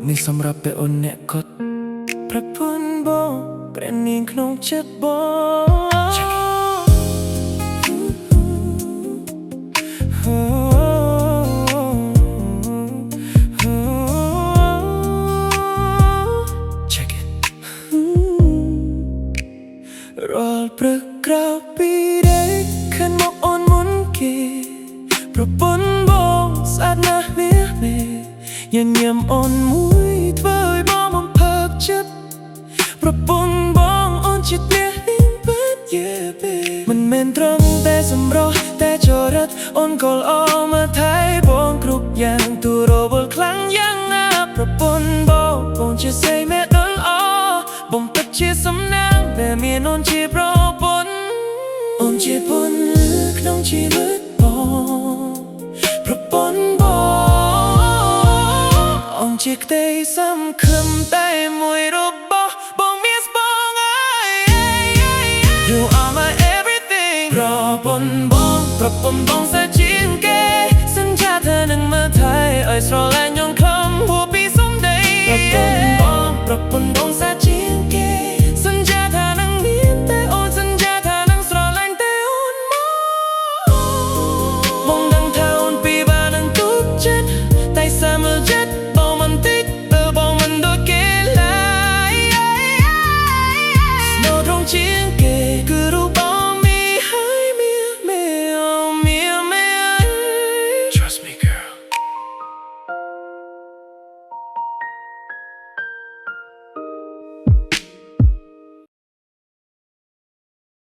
នេះសម្រាប់ពេលអូនអ្នកកត់ប្រពន្ធបងព្រះនាងក្នុងចិត្តបងរាល់ព្រឹកក្រៅពីដេកឃើញមកអូនមុនគេប្រពន្ធបងស្អាតណាស់នេះញញឹមអូនមួយធ្វើឲ្យបងបំផើបចិត្តប្រពន្ធបងអូនជាព្រះនាងពិតជាពេលមិនមែនត្រឹមតែសម្រស់តែចរិតអូនក៏ល្អមកថែបងគ្រប់យ៉ាងទូរវល់ខ្លាំងយ៉ាងណាប្រពន្ធបងជាស្រីមេដុលអបងពិតជាសំណាងតែមានអូនជាប្រពន្ធអូនជាពុនក្នុងជីវិតបងប្រពន្ធបងអូនជាក្តីសង្ឃឹមតែមួយរបស់បងមានស្បងអើយ You are my everything ប្រពន្ធបង